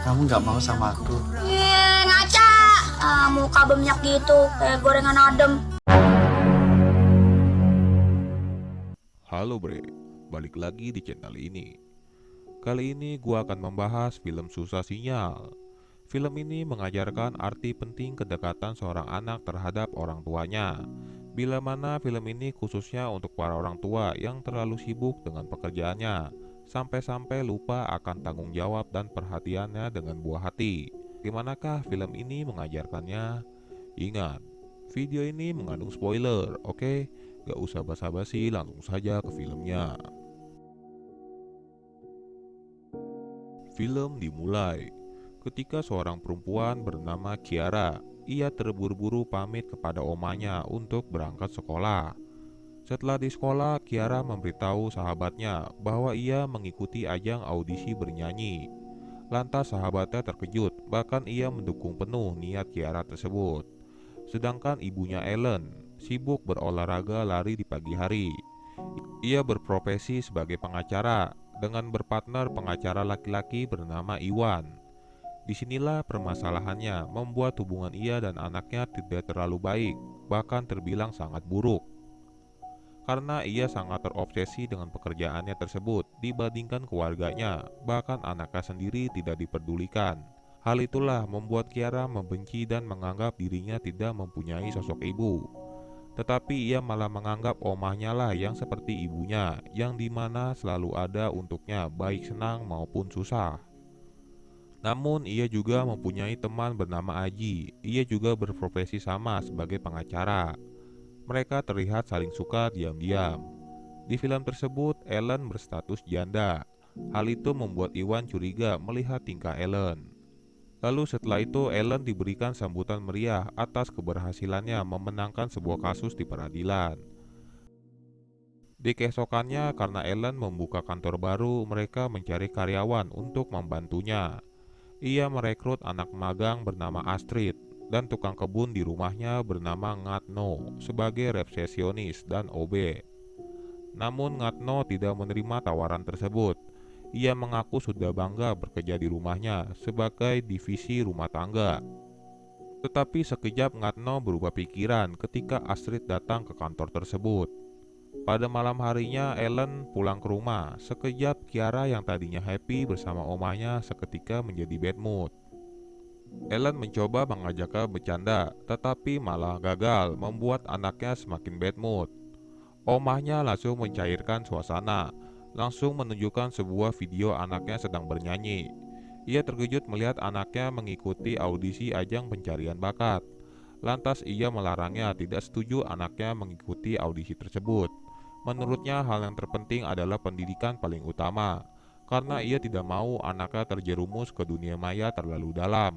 Kamu nggak mau sama aku? Ngaca. Muka berminyak gitu, kayak gorengan adem. Halo bre, balik lagi di channel ini. Kali ini gua akan membahas film Susah Sinyal. Film ini mengajarkan arti penting kedekatan seorang anak terhadap orang tuanya. Bila mana film ini khususnya untuk para orang tua yang terlalu sibuk dengan pekerjaannya, sampai-sampai lupa akan tanggung jawab dan perhatiannya dengan buah hati. Gimanakah film ini mengajarkannya? Ingat, video ini mengandung spoiler, oke? Gak usah basa-basi, langsung saja ke filmnya. Film dimulai ketika seorang perempuan bernama Kiara. Ia terburu-buru pamit kepada omanya untuk berangkat sekolah. Setelah di sekolah, Kiara memberitahu sahabatnya bahwa ia mengikuti ajang audisi bernyanyi. Lantas sahabatnya terkejut, bahkan ia mendukung penuh niat Kiara tersebut. Sedangkan ibunya Ellen sibuk berolahraga lari di pagi hari. Ia berprofesi sebagai pengacara dengan berpartner pengacara laki-laki bernama Iwan. Disinilah permasalahannya, membuat hubungan ia dan anaknya tidak terlalu baik, bahkan terbilang sangat buruk. Karena ia sangat terobsesi dengan pekerjaannya tersebut dibandingkan keluarganya, bahkan anaknya sendiri tidak diperdulikan. Hal itulah membuat Kiara membenci dan menganggap dirinya tidak mempunyai sosok ibu. Tetapi ia malah menganggap omahnya lah yang seperti ibunya, yang dimana selalu ada untuknya baik senang maupun susah. Namun ia juga mempunyai teman bernama Aji. Ia juga berprofesi sama sebagai pengacara. Mereka terlihat saling suka diam-diam. Di film tersebut Ellen berstatus janda. Hal itu membuat Iwan curiga melihat tingkah Ellen. Lalu setelah itu Ellen diberikan sambutan meriah atas keberhasilannya memenangkan sebuah kasus di peradilan. Di keesokannya, karena Ellen membuka kantor baru, mereka mencari karyawan untuk membantunya. Ia merekrut anak magang bernama Astrid dan tukang kebun di rumahnya bernama Ngatno sebagai resepsionis dan OB. Namun Ngatno tidak menerima tawaran tersebut. Ia mengaku sudah bangga bekerja di rumahnya sebagai divisi rumah tangga. Tetapi sekejap Ngatno berubah pikiran ketika Astrid datang ke kantor tersebut. Pada malam harinya Ellen pulang ke rumah. Sekejap Kiara yang tadinya happy bersama omanya seketika menjadi bad mood. Ellen mencoba mengajaknya bercanda, tetapi malah gagal, membuat anaknya semakin bad mood. Omahnya langsung mencairkan suasana, langsung menunjukkan sebuah video anaknya sedang bernyanyi. Ia terkejut melihat anaknya mengikuti audisi ajang pencarian bakat. Lantas ia melarangnya, tidak setuju anaknya mengikuti audisi tersebut. Menurutnya hal yang terpenting adalah pendidikan paling utama, karena ia tidak mau anaknya terjerumus ke dunia maya terlalu dalam.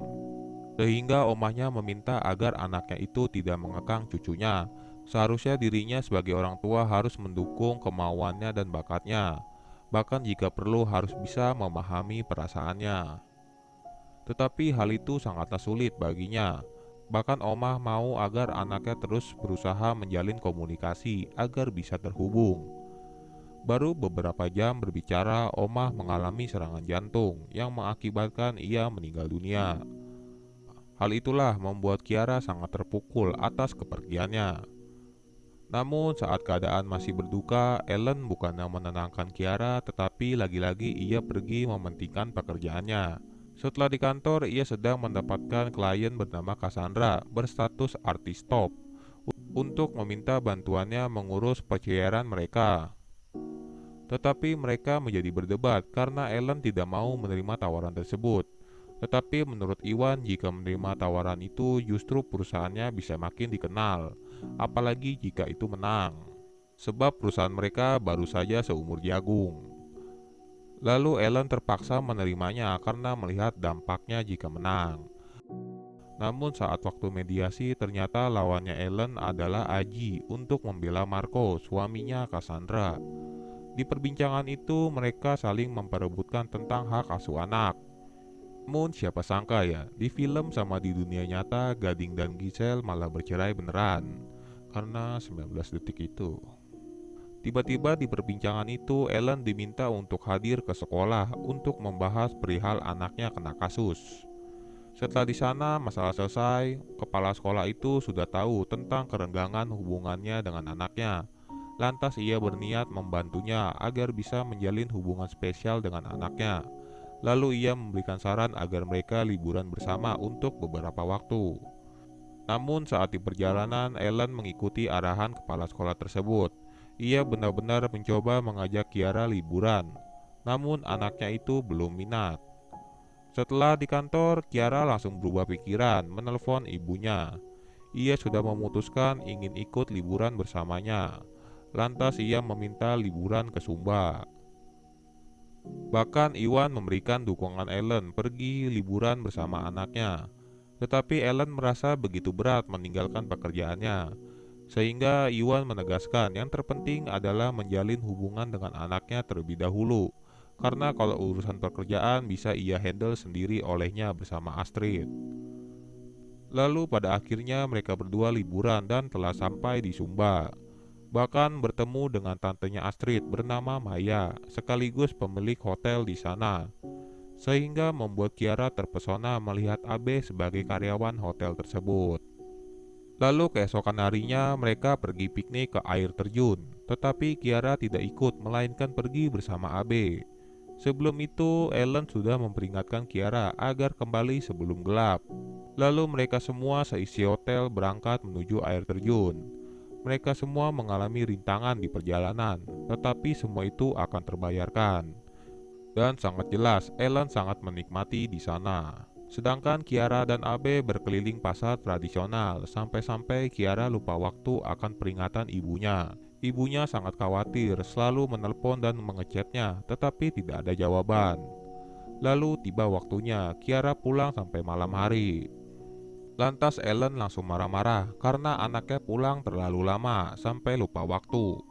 Sehingga omahnya meminta agar anaknya itu tidak mengekang cucunya. Seharusnya dirinya sebagai orang tua harus mendukung kemauannya dan bakatnya, bahkan jika perlu harus bisa memahami perasaannya. Tetapi hal itu sangatlah sulit baginya. Bahkan omah mau agar anaknya terus berusaha menjalin komunikasi agar bisa terhubung. Baru beberapa jam berbicara, omah mengalami serangan jantung yang mengakibatkan ia meninggal dunia. Hal itulah membuat Kiara sangat terpukul atas kepergiannya. Namun saat keadaan masih berduka, Ellen bukannya menenangkan Kiara, tetapi lagi-lagi ia pergi mementingkan pekerjaannya. Setelah di kantor, ia sedang mendapatkan klien bernama Cassandra berstatus artis top untuk meminta bantuannya mengurus percayaan mereka. Tetapi mereka menjadi berdebat karena Ellen tidak mau menerima tawaran tersebut. Tetapi menurut Iwan, jika menerima tawaran itu justru perusahaannya bisa makin dikenal, apalagi jika itu menang. Sebab perusahaan mereka baru saja seumur jagung. Lalu Ellen terpaksa menerimanya karena melihat dampaknya jika menang. Namun saat waktu mediasi ternyata lawannya Ellen adalah Aji untuk membela Marco, suaminya Cassandra. Di perbincangan itu mereka saling memperebutkan tentang hak asuh anak. Namun siapa sangka ya, di film sama di dunia nyata Gading dan Giselle malah bercerai beneran karena 19 detik itu. Tiba-tiba di perbincangan itu Ellen diminta untuk hadir ke sekolah untuk membahas perihal anaknya kena kasus. Setelah di sana masalah selesai, kepala sekolah itu sudah tahu tentang kerenggangan hubungannya dengan anaknya. Lantas ia berniat membantunya agar bisa menjalin hubungan spesial dengan anaknya. Lalu ia memberikan saran agar mereka liburan bersama untuk beberapa waktu. Namun saat di perjalanan Ellen mengikuti arahan kepala sekolah tersebut. Ia benar-benar mencoba mengajak Kiara liburan. Namun anaknya itu belum minat. Setelah di kantor, Kiara langsung berubah pikiran menelpon ibunya. Ia sudah memutuskan ingin ikut liburan bersamanya. Lantas ia meminta liburan ke Sumba. Bahkan Iwan memberikan dukungan Ellen pergi liburan bersama anaknya. Tetapi Ellen merasa begitu berat meninggalkan pekerjaannya. Sehingga Iwan menegaskan yang terpenting adalah menjalin hubungan dengan anaknya terlebih dahulu. Karena kalau urusan pekerjaan bisa ia handle sendiri olehnya bersama Astrid. Lalu pada akhirnya mereka berdua liburan dan telah sampai di Sumba. Bahkan bertemu dengan tantenya Astrid bernama Maya, sekaligus pemilik hotel di sana. Sehingga membuat Kiara terpesona melihat Abe sebagai karyawan hotel tersebut. Lalu keesokan harinya mereka pergi piknik ke air terjun. Tetapi Kiara tidak ikut melainkan pergi bersama Abe. Sebelum itu Ellen sudah memperingatkan Kiara agar kembali sebelum gelap. Lalu mereka semua seisi hotel berangkat menuju air terjun. Mereka semua mengalami rintangan di perjalanan, tetapi semua itu akan terbayarkan. Dan sangat jelas Ellen sangat menikmati di sana. Sedangkan Kiara dan Abe berkeliling pasar tradisional sampai-sampai Kiara lupa waktu akan peringatan ibunya. Ibunya sangat khawatir, selalu menelpon dan mengechatnya, tetapi tidak ada jawaban. Lalu tiba waktunya, Kiara pulang sampai malam hari. Lantas Ellen langsung marah-marah karena anaknya pulang terlalu lama sampai lupa waktu.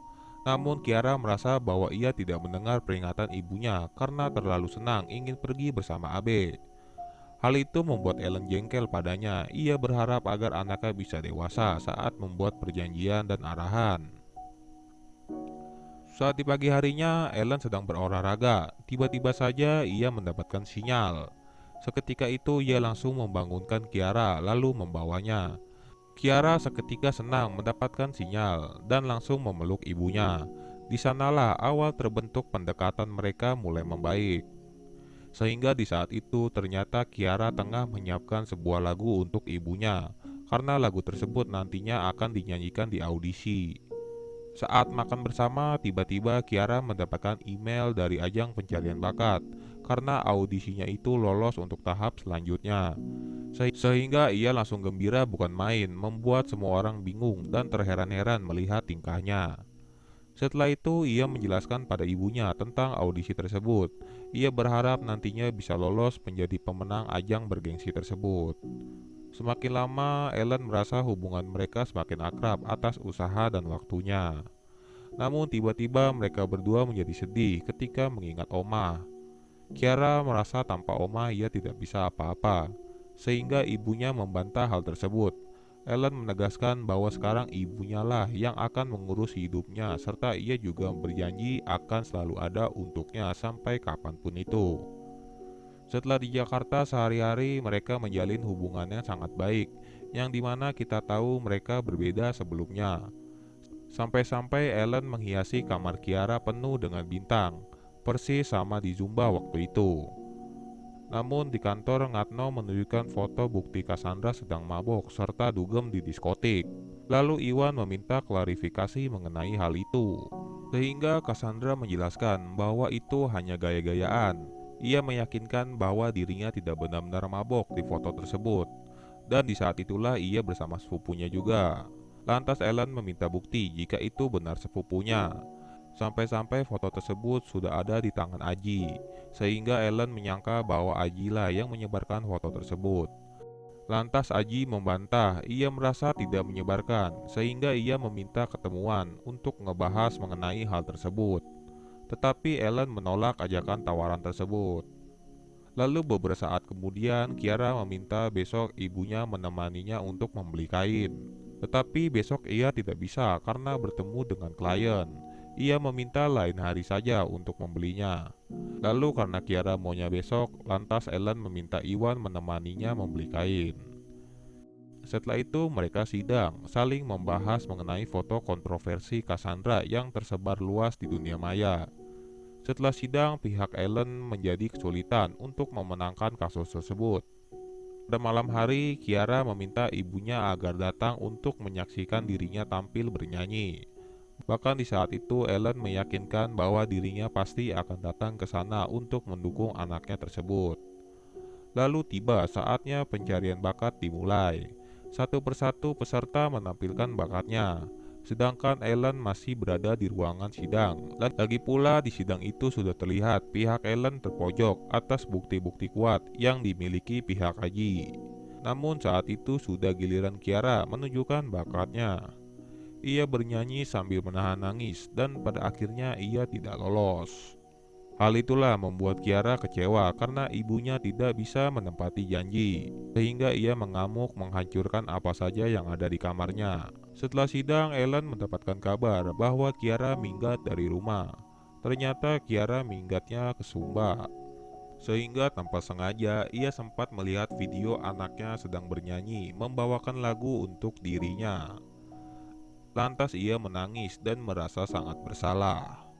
Namun Kiara merasa bahwa ia tidak mendengar peringatan ibunya karena terlalu senang ingin pergi bersama Abe. Hal itu membuat Ellen jengkel padanya. Ia berharap agar anaknya bisa dewasa saat membuat perjanjian dan arahan. Saat di pagi harinya, Ellen sedang berolahraga. Tiba-tiba saja ia mendapatkan sinyal. Seketika itu ia langsung membangunkan Kiara lalu membawanya. Kiara seketika senang mendapatkan sinyal dan langsung memeluk ibunya. Di sanalah awal terbentuk pendekatan mereka mulai membaik. Sehingga di saat itu ternyata Kiara tengah menyiapkan sebuah lagu untuk ibunya. Karena lagu tersebut nantinya akan dinyanyikan di audisi. Saat makan bersama, tiba-tiba Kiara mendapatkan email dari ajang pencarian bakat karena audisinya itu lolos untuk tahap selanjutnya. Sehingga ia langsung gembira bukan main, membuat semua orang bingung dan terheran-heran melihat tingkahnya. Setelah itu, ia menjelaskan pada ibunya tentang audisi tersebut. Ia berharap nantinya bisa lolos menjadi pemenang ajang bergengsi tersebut. Semakin lama, Ellen merasa hubungan mereka semakin akrab atas usaha dan waktunya. Namun tiba-tiba mereka berdua menjadi sedih ketika mengingat Oma. Kiara merasa tanpa Oma ia tidak bisa apa-apa, sehingga ibunya membantah hal tersebut. Ellen menegaskan bahwa sekarang ibunya lah yang akan mengurus hidupnya, serta ia juga berjanji akan selalu ada untuknya sampai kapanpun itu. Setelah di Jakarta sehari-hari mereka menjalin hubungannya sangat baik, yang dimana kita tahu mereka berbeda sebelumnya. Sampai-sampai Ellen menghiasi kamar Kiara penuh dengan bintang, persis sama di Zumba waktu itu. Namun di kantor Ngatno menunjukkan foto bukti Cassandra sedang mabok serta dugem di diskotik. Lalu Iwan meminta klarifikasi mengenai hal itu. Sehingga Cassandra menjelaskan bahwa itu hanya gaya-gayaan. Ia meyakinkan bahwa dirinya tidak benar-benar mabok di foto tersebut. Dan di saat itulah ia bersama sepupunya juga. Lantas Ellen meminta bukti jika itu benar sepupunya. Sampai-sampai foto tersebut sudah ada di tangan Aji. Sehingga Ellen menyangka bahwa Aji lah yang menyebarkan foto tersebut. Lantas Aji membantah, ia merasa tidak menyebarkan, sehingga ia meminta ketemuan untuk ngebahas mengenai hal tersebut. Tetapi Ellen menolak ajakan tawaran tersebut. Lalu beberapa saat kemudian Kiara meminta besok ibunya menemaninya untuk membeli kain. Tetapi besok ia tidak bisa karena bertemu dengan klien. Ia meminta lain hari saja untuk membelinya. Lalu karena Kiara maunya besok, lantas Ellen meminta Iwan menemaninya membeli kain. Setelah itu mereka sidang, saling membahas mengenai foto kontroversi Cassandra yang tersebar luas di dunia maya. Setelah sidang, pihak Ellen menjadi kesulitan untuk memenangkan kasus tersebut. Pada malam hari, Kiara meminta ibunya agar datang untuk menyaksikan dirinya tampil bernyanyi. Bahkan di saat itu, Ellen meyakinkan bahwa dirinya pasti akan datang ke sana untuk mendukung anaknya tersebut. Lalu tiba saatnya pencarian bakat dimulai. Satu persatu peserta menampilkan bakatnya, sedangkan Ellen masih berada di ruangan sidang. Lagi pula di sidang itu sudah terlihat pihak Ellen terpojok atas bukti-bukti kuat yang dimiliki pihak Haji. Namun saat itu sudah giliran Kiara menunjukkan bakatnya. Ia bernyanyi sambil menahan nangis dan pada akhirnya ia tidak lolos. Hal itulah membuat Kiara kecewa karena ibunya tidak bisa menepati janji, sehingga ia mengamuk menghancurkan apa saja yang ada di kamarnya. Setelah sidang, Ellen mendapatkan kabar bahwa Kiara minggat dari rumah. Ternyata Kiara minggatnya ke Sumba, sehingga tanpa sengaja ia sempat melihat video anaknya sedang bernyanyi membawakan lagu untuk dirinya. Lantas ia menangis dan merasa sangat bersalah.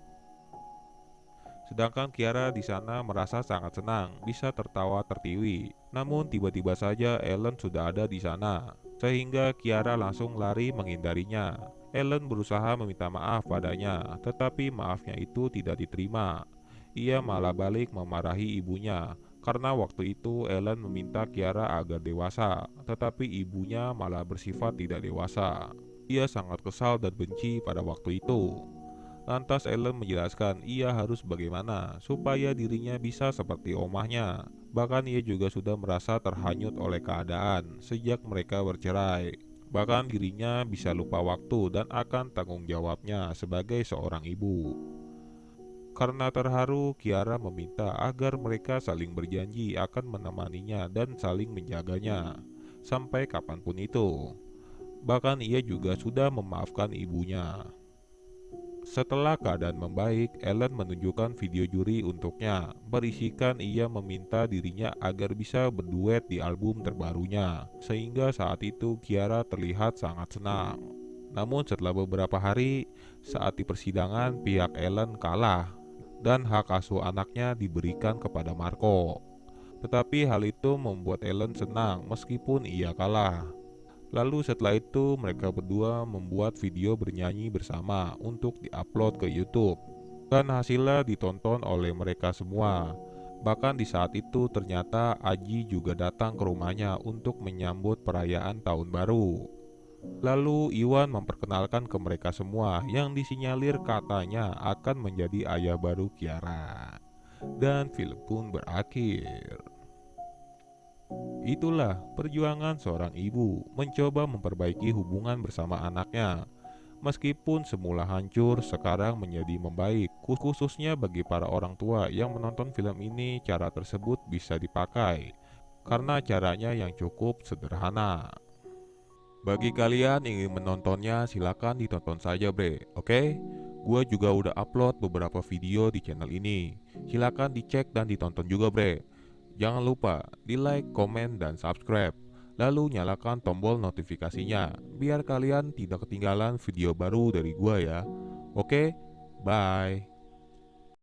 Sedangkan Kiara di sana merasa sangat senang, bisa tertawa tertiwi. Namun tiba-tiba saja Ellen sudah ada di sana, sehingga Kiara langsung lari menghindarinya. Ellen berusaha meminta maaf padanya, tetapi maafnya itu tidak diterima. Ia malah balik memarahi ibunya, karena waktu itu Ellen meminta Kiara agar dewasa, tetapi ibunya malah bersifat tidak dewasa. Ia sangat kesal dan benci pada waktu itu. Lantas Ellen menjelaskan ia harus bagaimana supaya dirinya bisa seperti omahnya. Bahkan ia juga sudah merasa terhanyut oleh keadaan sejak mereka bercerai. Bahkan dirinya bisa lupa waktu dan akan tanggung jawabnya sebagai seorang ibu. Karena terharu, Kiara meminta agar mereka saling berjanji akan menemaninya dan saling menjaganya sampai kapanpun itu. Bahkan ia juga sudah memaafkan ibunya. Setelah keadaan membaik, Ellen menunjukkan video juri untuknya, berisikan ia meminta dirinya agar bisa berduet di album terbarunya, sehingga saat itu Kiara terlihat sangat senang. Namun setelah beberapa hari, saat di persidangan pihak Ellen kalah, dan hak asuh anaknya diberikan kepada Marco. Tetapi hal itu membuat Ellen senang meskipun ia kalah. Lalu setelah itu mereka berdua membuat video bernyanyi bersama untuk diupload ke YouTube. Dan hasilnya ditonton oleh mereka semua. Bahkan di saat itu ternyata Aji juga datang ke rumahnya untuk menyambut perayaan tahun baru. Lalu Iwan memperkenalkan ke mereka semua yang disinyalir katanya akan menjadi ayah baru Kiara. Dan film pun berakhir. Itulah perjuangan seorang ibu mencoba memperbaiki hubungan bersama anaknya. Meskipun semula hancur, sekarang menjadi membaik. Khususnya bagi para orang tua yang menonton film ini, cara tersebut bisa dipakai karena caranya yang cukup sederhana. Bagi kalian yang ingin menontonnya, silakan ditonton saja bre, oke? Gua juga udah upload beberapa video di channel ini. Silakan dicek dan ditonton juga bre. Jangan lupa di like, komen, dan subscribe. Lalu nyalakan tombol notifikasinya biar kalian tidak ketinggalan video baru dari gua ya. Oke, bye.